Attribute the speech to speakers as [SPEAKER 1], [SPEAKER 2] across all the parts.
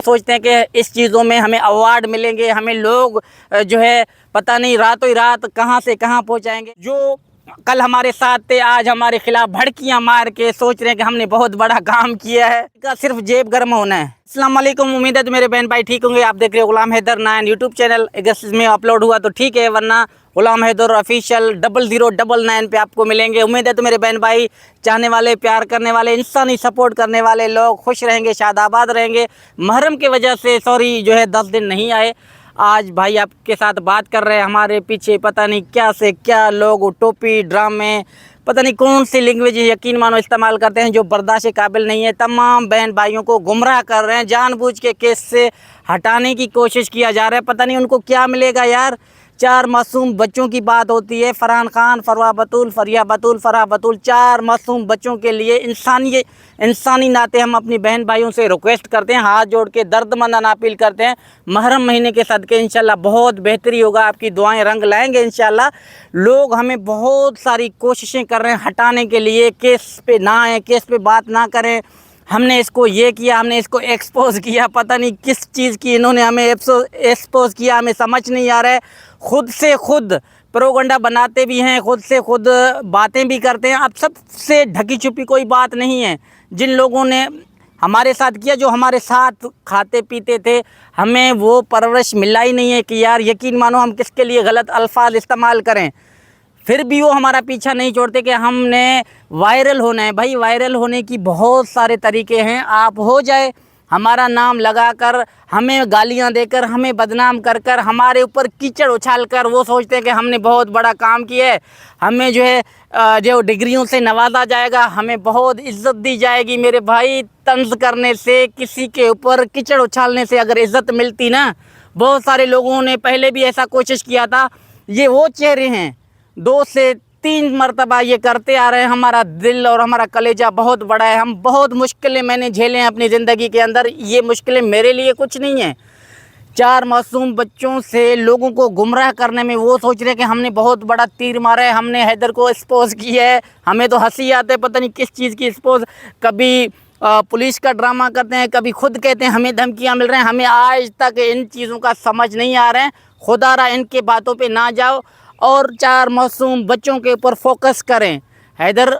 [SPEAKER 1] सोचते हैं कि इस चीज़ों में हमें अवार्ड मिलेंगे, हमें लोग जो है पता नहीं रातों ही रात कहां से कहां पहुंचाएंगे। जो कल हमारे साथ थे आज हमारे खिलाफ भड़कियां मार के सोच रहे हैं कि हमने बहुत बड़ा काम किया है, का सिर्फ जेब गर्म होना है। अस्सलाम वालेकुम, उम्मीद है तो मेरे बहन भाई ठीक होंगे। आप देख रहे हो गुलाम हैदर 9 यूट्यूब चैनल। अगस्त में अपलोड हुआ तो ठीक है, वरना गुलाम हैदर ऑफिशियल 0099 पे आपको मिलेंगे। उम्मीद है तो मेरे बहन भाई चाहने वाले, प्यार करने वाले, इंसानी सपोर्ट करने वाले लोग खुश रहेंगे, शादाबाद रहेंगे। मुहर्रम की वजह से जो है 10 दिन नहीं आए। आज भाई आपके साथ बात कर रहे हैं। हमारे पीछे पता नहीं क्या से क्या लोग टोपी ड्रामे पता नहीं कौन सी लैंग्वेज यकीन मानो इस्तेमाल करते हैं जो बर्दाश्त के काबिल नहीं है। तमाम बहन भाइयों को गुमराह कर रहे हैं, जानबूझ के केस से हटाने की कोशिश किया जा रहा है। पता नहीं उनको क्या मिलेगा यार। 4 मासूम बच्चों की बात होती है, फरहान खान, फरवा बतूल, फरिया बतूल, फराह बतूल, 4 मासूम बच्चों के लिए इंसानी नाते हम अपनी बहन भाइयों से रिक्वेस्ट करते हैं, हाथ जोड़ के दर्दमंदाना अपील करते हैं। मुहर्रम महीने के सदके इंशाल्लाह बहुत बेहतरी होगा, आपकी दुआएं रंग लाएंगे इंशाल्लाह। लोग हमें बहुत सारी कोशिशें कर रहे हैं हटाने के लिए, केस पे ना आए, केस पे बात ना करें, हमने इसको ये किया, हमने इसको एक्सपोज किया। पता नहीं किस चीज़ की इन्होंने हमें एक्सपोज किया, हमें समझ नहीं आ रहा है। खुद से खुद प्रोगंडा बनाते भी हैं, खुद से खुद बातें भी करते हैं। अब सबसे ढकी छुपी कोई बात नहीं है। जिन लोगों ने हमारे साथ किया, जो हमारे साथ खाते पीते थे, हमें वो परवरिश मिला ही नहीं है कि यार यकीन मानो हम किसके लिए गलत अल्फाज इस्तेमाल करें। फिर भी वो हमारा पीछा नहीं छोड़ते कि हमने वायरल होना है। भाई वायरल होने की बहुत सारे तरीके हैं, आप हो जाए। हमारा नाम लगाकर, हमें गालियां देकर, हमें बदनाम कर कर, हमारे ऊपर कीचड़ उछाल कर वो सोचते हैं कि हमने बहुत बड़ा काम किया है, हमें जो है जो डिग्रियों से नवाजा जाएगा, हमें बहुत इज़्ज़त दी जाएगी। मेरे भाई तंज करने से, किसी के ऊपर कीचड़ उछालने से अगर इज़्ज़त मिलती ना, बहुत सारे लोगों ने पहले भी ऐसा कोशिश किया था। ये वो चेहरे हैं 2 से 3 मरतबा ये करते आ रहे हैं। हमारा दिल और हमारा कलेजा बहुत बड़ा है। हम बहुत मुश्किलें मैंने झेले हैं अपनी ज़िंदगी के अंदर। ये मुश्किलें मेरे लिए कुछ नहीं है। 4 मासूम बच्चों से लोगों को गुमराह करने में वो सोच रहे हैं कि हमने बहुत बड़ा तीर मारा है, हमने हैदर को एक्सपोज किया है। हमें तो हंसी आती है, पता नहीं किस चीज़ की एक्सपोज। कभी पुलिस का ड्रामा करते हैं, कभी खुद कहते हैं हमें धमकियाँ मिल रहे हैं। हमें आज तक इन चीज़ों का समझ नहीं आ रहा है। खुदारा इनके बातों पर ना जाओ और 4 मासूम बच्चों के ऊपर फोकस करें। हैदर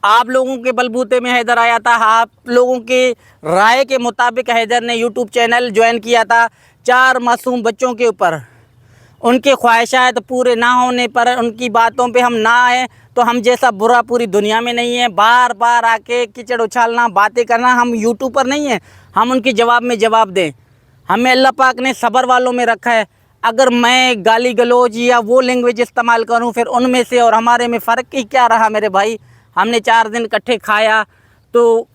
[SPEAKER 1] आप लोगों के बलबूते में हैदर आया था, आप लोगों के राय के मुताबिक हैदर ने यूट्यूब चैनल ज्वाइन किया था। 4 मासूम बच्चों के ऊपर उनके ख्वाहिशात पूरे ना होने पर उनकी बातों पे हम ना आए तो हम जैसा बुरा पूरी दुनिया में नहीं है। बार बार आके कीचड़ उछालना, बातें करना, हम यूट्यूबर नहीं हैं हम उनके जवाब में जवाब दें। हमें अल्लाह पाक ने सब्र वालों में रखा है। अगर मैं गाली गलौज या वो लैंग्वेज इस्तेमाल करूं फिर उनमें से और हमारे में फ़र्क ही क्या रहा मेरे भाई। हमने 4 दिन इकट्ठे खाया तो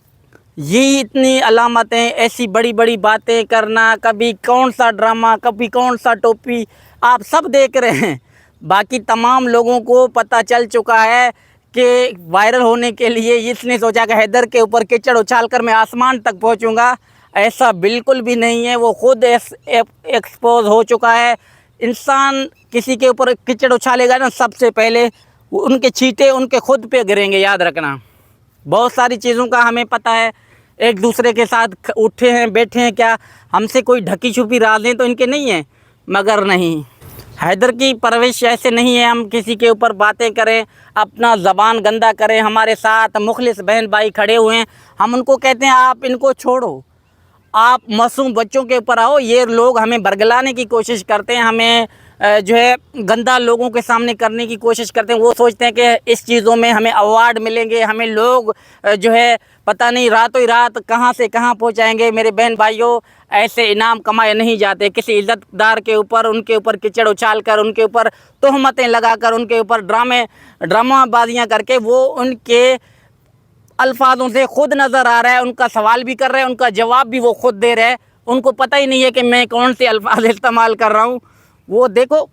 [SPEAKER 1] यही इतनी अलामतें, ऐसी बड़ी बड़ी बातें करना, कभी कौन सा ड्रामा, कभी कौन सा टोपी, आप सब देख रहे हैं। बाकी तमाम लोगों को पता चल चुका है कि वायरल होने के लिए इसने सोचा कि हैदर के ऊपर कीचड़ उछाल कर मैं आसमान तक पहुंचूंगा। ऐसा बिल्कुल भी नहीं है। वो खुद एक्सपोज हो चुका है। इंसान किसी के ऊपर कीचड़ उछालेगा ना, सबसे पहले उनके छींटे उनके खुद पे गिरेंगे, याद रखना। बहुत सारी चीज़ों का हमें पता है। एक दूसरे के साथ उठे हैं, बैठे हैं, क्या हमसे कोई ढकी छुपी राज़ें तो इनके नहीं हैं? मगर नहीं, हैदर की परवरिश ऐसे नहीं है हम किसी के ऊपर बातें करें, अपना ज़बान गंदा करें। हमारे साथ मुखलिस बहन भाई खड़े हुए हैं, हम उनको कहते हैं आप इनको छोड़ो, आप मासूम बच्चों के ऊपर आओ। ये लोग हमें बरगलाने की कोशिश करते हैं, हमें जो है गंदा लोगों के सामने करने की कोशिश करते हैं। वो सोचते हैं कि इस चीज़ों में हमें अवार्ड मिलेंगे, हमें लोग जो है पता नहीं रातों ही रात कहां से कहां पहुंचाएंगे। मेरे बहन भाइयों, ऐसे इनाम कमाए नहीं जाते। किसी इज़्ज़तदार के ऊपर, उनके ऊपर कीचड़ उछाल कर, उनके ऊपर तोहमतें लगाकर, उनके ऊपर ड्रामाबाजियाँ करके वो उनके अल्फाजों से खुद नज़र आ रहा है, उनका सवाल भी कर रहे हैं, उनका जवाब भी वो खुद दे रहे हैं। उनको पता ही नहीं है कि मैं कौन से अल्फाज इस्तेमाल कर रहा हूँ। वो देखो,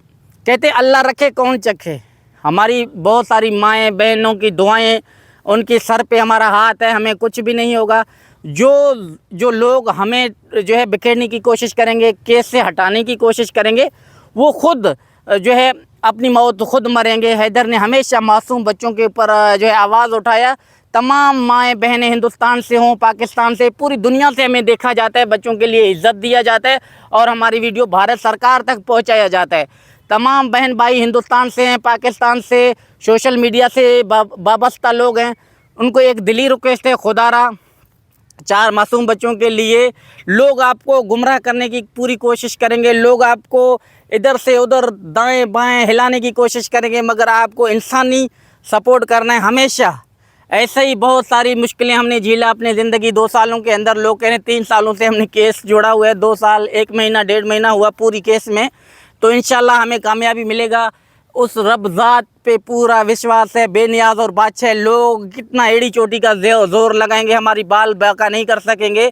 [SPEAKER 1] कहते अल्लाह रखे कौन चखे। हमारी बहुत सारी माएँ बहनों की दुआएं, उनके सर पे हमारा हाथ है, हमें कुछ भी नहीं होगा। जो लोग हमें जो है बिखेरने की कोशिश करेंगे, केस से हटाने की कोशिश करेंगे, वो खुद जो है अपनी मौत खुद मरेंगे। हैदर ने हमेशा मासूम बच्चों के ऊपर जो है आवाज़ उठाया तमाम माएँ बहनें हिंदुस्तान से हों, पाकिस्तान से, पूरी दुनिया से हमें देखा जाता है, बच्चों के लिए इज़्ज़त दिया जाता है और हमारी वीडियो भारत सरकार तक पहुंचाया जाता है। तमाम बहन भाई हिंदुस्तान से हैं, पाकिस्तान से, सोशल मीडिया से वाबस्ता लोग हैं, उनको एक दिली रिक्वेस्ट है, खुदारा 4 मासूम बच्चों के लिए लोग आपको गुमराह करने की पूरी कोशिश करेंगे, लोग आपको इधर से उधर दाएं बाएं हिलाने की कोशिश करेंगे, मगर आपको इंसानी सपोर्ट करना है हमेशा। ऐसे ही बहुत सारी मुश्किलें हमने झेला अपनी ज़िंदगी 2 सालों के अंदर। लोग कह रहे हैं 3 सालों से हमने केस जोड़ा हुआ है, 2 साल 1 महीना 1.5 महीना हुआ पूरी केस में। तो इंशाल्लाह हमें कामयाबी मिलेगा, उस रब ज़ात पे पूरा विश्वास है, बेनियाज और बादशाह। लोग कितना एड़ी चोटी का जोर लगाएंगे, हमारी बाल बाका नहीं कर सकेंगे।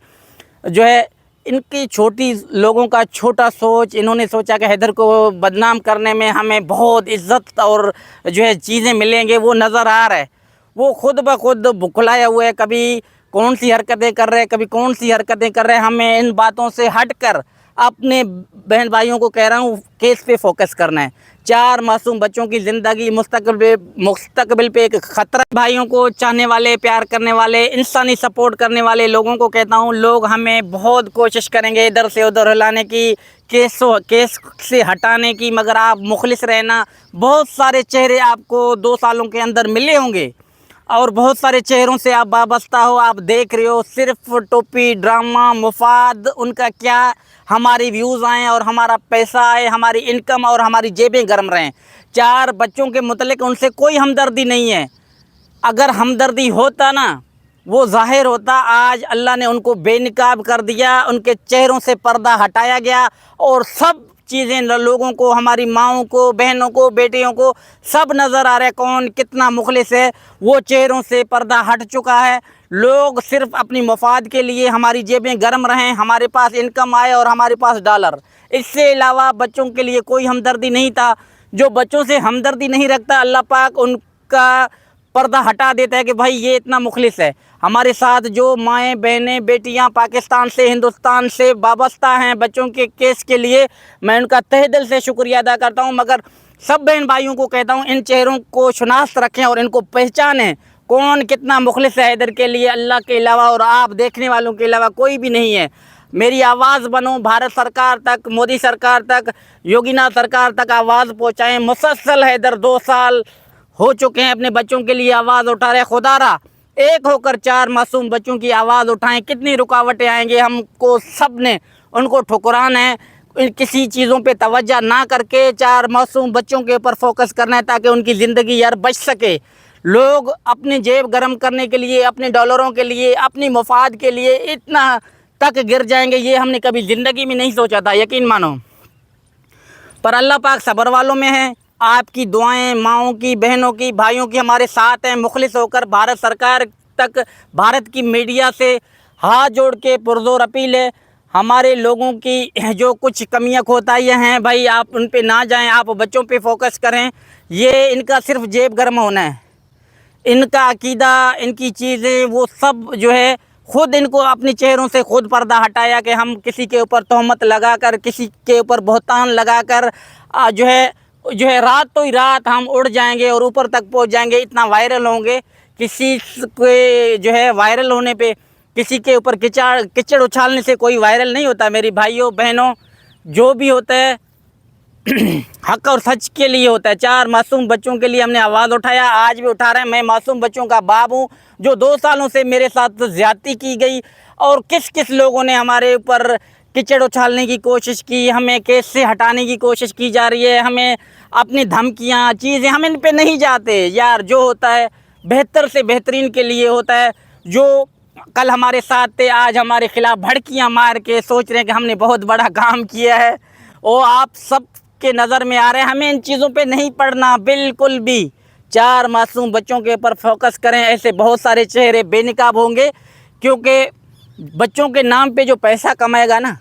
[SPEAKER 1] जो है इनकी छोटी लोगों का छोटा सोच, इन्होंने सोचा कि हैदर को बदनाम करने में हमें बहुत इज़्ज़त और जो है चीज़ें मिलेंगे, वो नज़र आ रहा है। वो खुद ब खुद बुखलाया हुआ है, कभी कौन सी हरकतें कर रहे हैं, कभी कौन सी हरकतें कर रहे हैं। हमें इन बातों से हटकर अपने बहन भाइयों को कह रहा हूँ, केस पे फोकस करना है। 4 मासूम बच्चों की ज़िंदगी मुस्तकबिल पे एक ख़तरा। भाइयों को चाहने वाले, प्यार करने वाले, इंसानी सपोर्ट करने वाले लोगों को कहता हूँ, लोग हमें बहुत कोशिश करेंगे इधर से उधर हिलाने की, केस से हटाने की, मगर आप मुखलिस रहना। बहुत सारे चेहरे आपको 2 सालों के अंदर मिले होंगे और बहुत सारे चेहरों से आप वाबस्ता हो, आप देख रहे हो। सिर्फ टोपी, ड्रामा, मुफाद, उनका क्या, हमारी व्यूज़ आएँ और हमारा पैसा आए, हमारी इनकम और हमारी जेबें गर्म रहें। 4 बच्चों के मुतल्लिक़ उनसे कोई हमदर्दी नहीं है। अगर हमदर्दी होता ना, वो ज़ाहिर होता। आज अल्लाह ने उनको बेनिकाब कर दिया, उनके चेहरों से पर्दा हटाया गया और सब चीज़ें लोगों को, हमारी माओं को, बहनों को, बेटियों को सब नज़र आ रहा है कौन कितना मुखलिस है। वो चेहरों से पर्दा हट चुका है। लोग सिर्फ अपनी मफाद के लिए, हमारी जेबें गर्म रहें, हमारे पास इनकम आए और हमारे पास डॉलर, इससे अलावा बच्चों के लिए कोई हमदर्दी नहीं था। जो बच्चों से हमदर्दी नहीं रखता, अल्लाह पाक उनका पर्दा हटा देता है कि भाई ये इतना मुखलिस है। हमारे साथ जो माएँ बहनें बेटियां पाकिस्तान से, हिंदुस्तान से वाबस्ता हैं बच्चों के केस के लिए, मैं उनका तहे दिल से शुक्रिया अदा करता हूं। मगर सब बहन भाइयों को कहता हूं, इन चेहरों को शनाख्त रखें और इनको पहचानें कौन कितना मुखलिस है हैदर के लिए। अल्लाह के अलावा और आप देखने वालों के अलावा कोई भी नहीं है। मेरी आवाज़ बनो, भारत सरकार तक, मोदी सरकार तक, योगीनाथ सरकार तक आवाज़ पहुँचाएँ। मुसलसल हैदर 2 साल हो चुके हैं अपने बच्चों के लिए आवाज़ उठा रहे। खुदारा एक होकर 4 मासूम बच्चों की आवाज़ उठाएं। कितनी रुकावटें आएंगी, हमको सब ने उनको ठुकराना है। किसी चीज़ों पे तवज्जो ना करके 4 मासूम बच्चों के ऊपर फोकस करना है ताकि उनकी ज़िंदगी यार बच सके। लोग अपनी जेब गर्म करने के लिए, अपने डॉलरों के लिए, अपनी मफाद के लिए इतना तक गिर जाएंगे, ये हमने कभी ज़िंदगी में नहीं सोचा था, यकीन मानो। पर अल्लाह पाक सब्र वालों में है। आपकी दुआएं माओं की, बहनों की, भाइयों की हमारे साथ हैं। मुखलिस होकर भारत सरकार तक, भारत की मीडिया से हाथ जोड़ के पुरजोर अपील है, हमारे लोगों की जो कुछ कमियां कोताहियां हैं भाई, आप उन पे ना जाएं, आप बच्चों पे फोकस करें। ये इनका सिर्फ जेब गर्म होना है, इनका अकीदा, इनकी चीज़ें, वो सब जो है खुद इनको अपने चेहरों से खुद पर्दा हटाया कि हम किसी के ऊपर तहमत लगाकर, किसी के ऊपर बहतान लगाकर जो है रात तो ही रात हम उड़ जाएंगे और ऊपर तक पहुंच जाएंगे, इतना वायरल होंगे। किसी के जो है वायरल होने पे, किसी के ऊपर कीचड़ उछालने से कोई वायरल नहीं होता। मेरी भाइयों बहनों, जो भी होता है हक और सच के लिए होता है। 4 मासूम बच्चों के लिए हमने आवाज़ उठाया, आज भी उठा रहे हैं। मैं मासूम बच्चों का बाप हूँ, जो 2 सालों से मेरे साथ ज़्यादती की गई और किस किस लोगों ने हमारे ऊपर कीचड़ उछालने की कोशिश की, हमें केस से हटाने की कोशिश की जा रही है, हमें अपनी धमकियाँ चीज़ें, हम इन पे नहीं जाते यार। जो होता है बेहतर से बेहतरीन के लिए होता है। जो कल हमारे साथ थे, आज हमारे ख़िलाफ़ भड़कियाँ मार के सोच रहे हैं कि हमने बहुत बड़ा काम किया है, वो आप सब के नज़र में आ रहे हैं। हमें इन चीज़ों पे नहीं पड़ना बिल्कुल भी। 4 मासूम बच्चों के ऊपर फोकस करें। ऐसे बहुत सारे चेहरे बेनिकाब होंगे, क्योंकि बच्चों के नाम पे जो पैसा कमाएगा ना,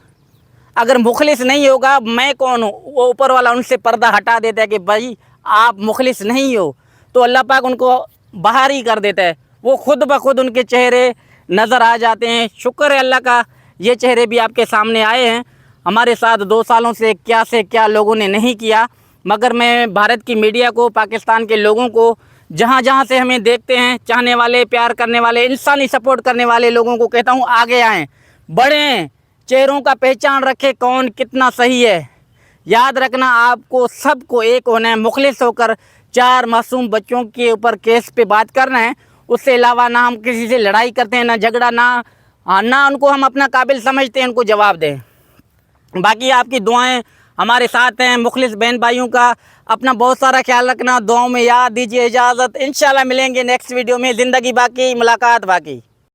[SPEAKER 1] अगर मुखलिस नहीं होगा, मैं कौन हूँ, वो ऊपर वाला उनसे पर्दा हटा देता है कि भाई आप मुखलिस नहीं हो, तो अल्लाह पाक उनको बाहर ही कर देता है। वो खुद ब खुद उनके चेहरे नज़र आ जाते हैं। शुक्र है अल्लाह का, ये चेहरे भी आपके सामने आए हैं। हमारे साथ 2 सालों से क्या लोगों ने नहीं किया, मगर मैं भारत की मीडिया को, पाकिस्तान के लोगों को जहाँ जहाँ से हमें देखते हैं, चाहने वाले, प्यार करने वाले, इंसानी सपोर्ट करने वाले लोगों को कहता हूँ आगे आएँ, बढ़ें, चेहरों का पहचान रखें कौन कितना सही है। याद रखना आपको सबको एक होना है, मुखलिस होकर 4 मासूम बच्चों के ऊपर केस पे बात करना है। उससे अलावा ना हम किसी से लड़ाई करते हैं, ना झगड़ा, ना उनको हम अपना काबिल समझते हैं उनको जवाब दें। बाकी आपकी दुआएं हमारे साथ हैं। मुखलिस बहन भाइयों का अपना बहुत सारा ख्याल रखना, दुआओं में याद दीजिए। इजाज़त, इंशाल्लाह मिलेंगे नेक्स्ट वीडियो में। ज़िंदगी बाकी, मुलाकात बाकी।